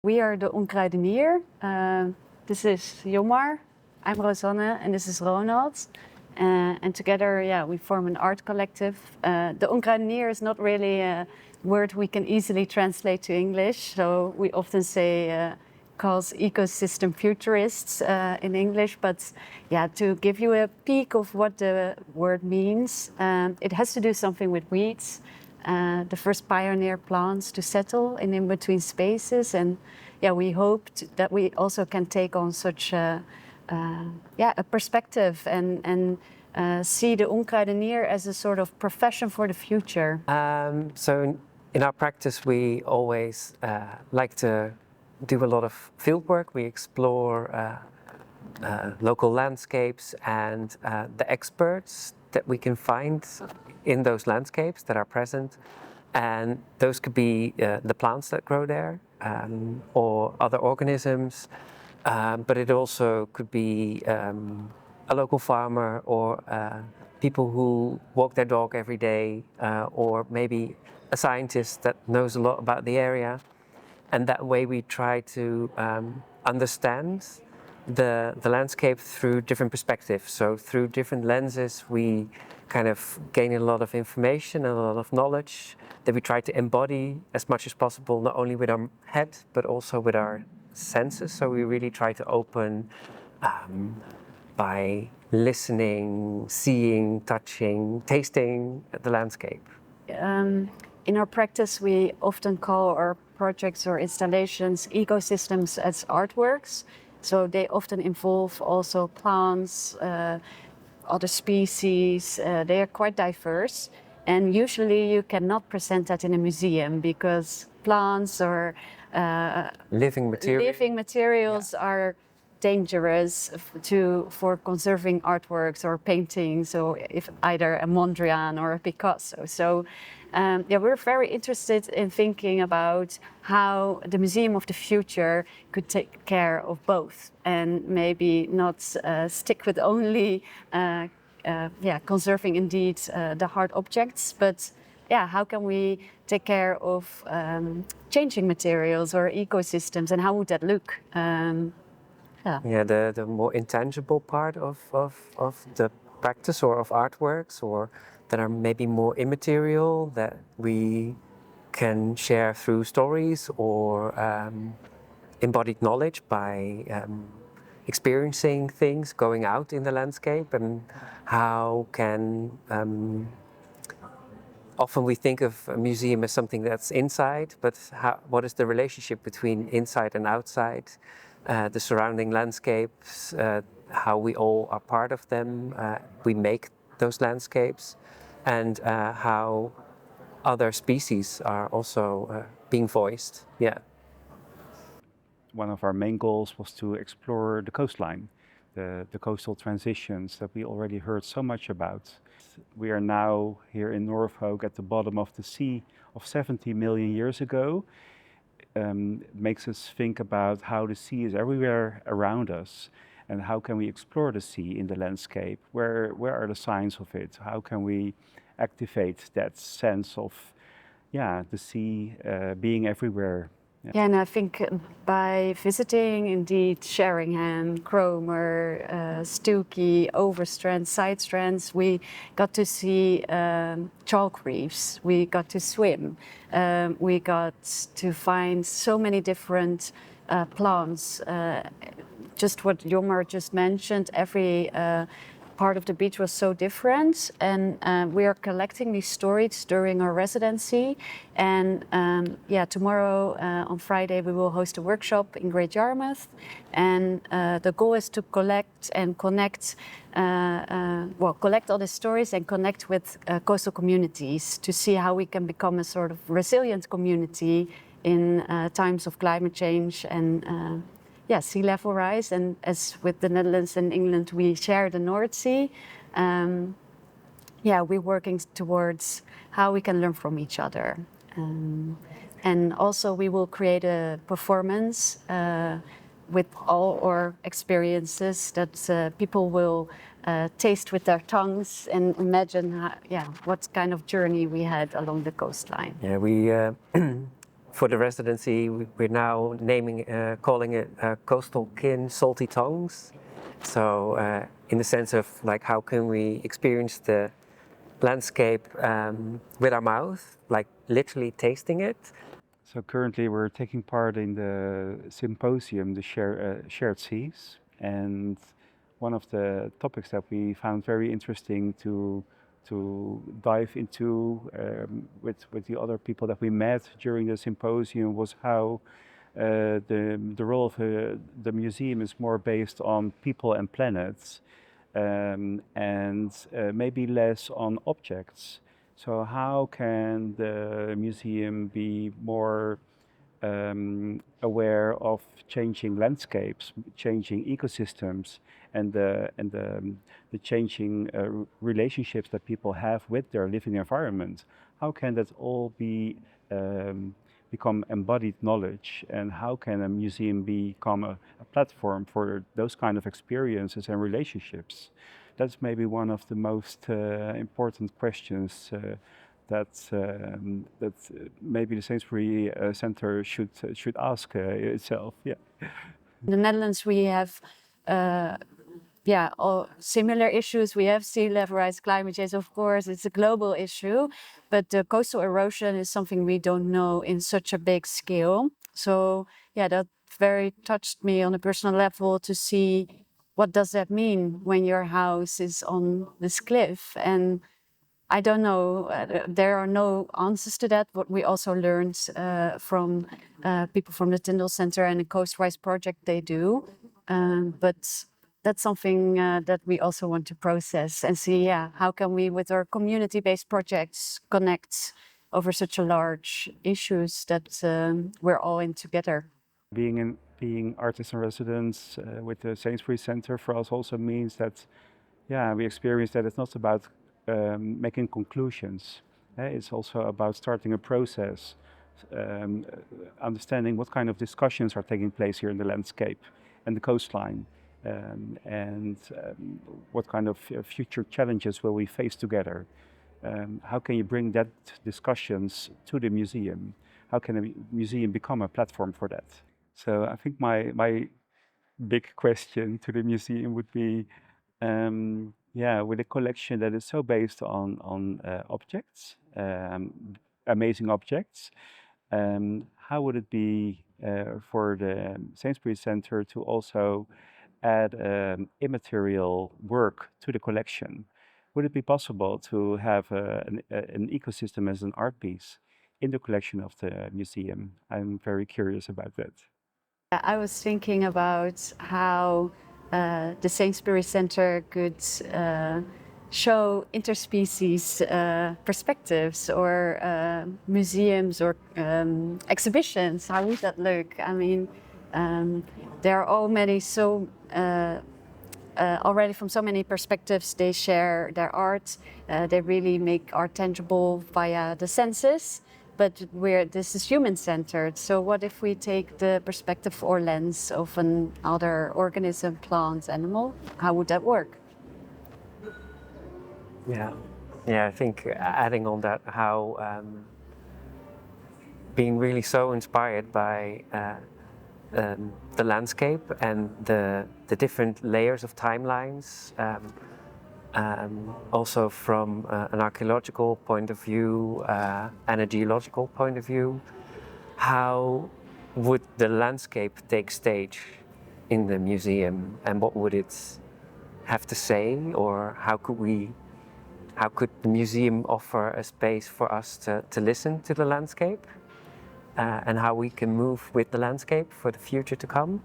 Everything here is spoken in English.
We are the Onkruidenier. This is Jonmar, I'm Rosanne, and this is Ronald. And together, we form an art collective. The Onkruidenier is not really a word we can easily translate to English, so we often say calls ecosystem futurists in English, but to give you a peek of what the word means, it has to do something with weeds, the first pioneer plants to settle in in-between spaces, and we hoped that we also can take on such a perspective and see the Onkruidenier as a sort of profession for the future. So in our practice, we always like to do a lot of fieldwork. We explore local landscapes and the experts that we can find in those landscapes that are present. And those could be the plants that grow there or other organisms, but it also could be a local farmer or people who walk their dog every day, or maybe a scientist that knows a lot about the area. And that way we try to understand the landscape through different perspectives. So through different lenses, we kind of gain a lot of information and a lot of knowledge that we try to embody as much as possible, not only with our head, but also with our senses. So we really try to open by listening, seeing, touching, tasting the landscape. In our practice, we often call our projects or installations ecosystems as artworks. So they often involve also plants, other species. They are quite diverse. And usually you cannot present that in a museum because plants or living materials are dangerous for conserving artworks or paintings, or if either a Mondrian or a Picasso. So we're very interested in thinking about how the Museum of the Future could take care of both and maybe not stick with only conserving indeed the hard objects, but how can we take care of changing materials or ecosystems, and how would that look? The more intangible part of the practice or of artworks, or that are maybe more immaterial, that we can share through stories or embodied knowledge by experiencing things, going out in the landscape, and how can often we think of a museum as something that's inside, but what is the relationship between inside and outside? The surrounding landscapes, how we all are part of them, we make those landscapes, and how other species are also being voiced. One of our main goals was to explore the coastline, the coastal transitions that we already heard so much about. We are now here in Norfolk at the bottom of the sea of 70 million years ago. Makes us think about how the sea is everywhere around us, and how can we explore the sea in the landscape? Where are the signs of it? How can we activate that sense of the sea being everywhere? And I think by visiting indeed Sheringham, Cromer, Stookie, Overstrand, Side Strands, we got to see chalk reefs, we got to swim, we got to find so many different plants. Just what Jonmar just mentioned, every part of the beach was so different, and we are collecting these stories during our residency. And tomorrow on Friday we will host a workshop in Great Yarmouth, and the goal is to collect and connect all the stories and connect with coastal communities to see how we can become a sort of resilient community in times of climate change and sea level rise. And as with the Netherlands and England, we share the North Sea. We're working towards how we can learn from each other. And also we will create a performance with all our experiences that people will taste with their tongues and imagine what kind of journey we had along the coastline. We for the residency, we're now calling it coastal kin salty tongues. So in the sense of like how can we experience the landscape with our mouth, like literally tasting it. So currently we're taking part in the symposium, the Shared Seas, and one of the topics that we found very interesting to dive into with the other people that we met during the symposium was how the role of the museum is more based on people and planets, and maybe less on objects. So how can the museum be more aware of changing landscapes, changing ecosystems, and the changing relationships that people have with their living environment? How can that all become embodied knowledge, and how can a museum become a platform for those kind of experiences and relationships? That's maybe one of the most important questions that maybe the Sainsbury Centre should ask itself. Yeah. In the Netherlands, we have all similar issues. We have sea level rise, climate change, of course, it's a global issue, but the coastal erosion is something we don't know in such a big scale. So yeah, that very touched me on a personal level to see what does that mean when your house is on this cliff. And I don't know, there are no answers to that. What we also learned from people from the Tyndall Centre and the Coastwise project they do. But that's something that we also want to process and see, how can we with our community-based projects connect over such a large issues that we're all in together. Being artists in residence with the Sainsbury Centre for us also means that, we experience that it's not about making conclusions. It's also about starting a process, understanding what kind of discussions are taking place here in the landscape and the coastline, and what kind of future challenges will we face together. How can you bring that discussions to the museum? How can a museum become a platform for that? So I think my big question to the museum would be, with a collection that is so based on objects, amazing objects, how would it be for the Sainsbury Centre to also add immaterial work to the collection? Would it be possible to have an ecosystem as an art piece in the collection of the museum? I'm very curious about that. I was thinking about how the Sainsbury Centre could show interspecies perspectives or museums or exhibitions. How would that look? I mean, there are already already from so many perspectives they share their art. They really make art tangible via the senses. But this is human-centered. So what if we take the perspective or lens of another organism, plant, animal? How would that work? I think adding on that, how being really so inspired by the landscape and the different layers of timelines. Also from an archaeological point of view and a geological point of view, how would the landscape take stage in the museum, and what would it have to say, or how could the museum offer a space for us to listen to the landscape, and how we can move with the landscape for the future to come?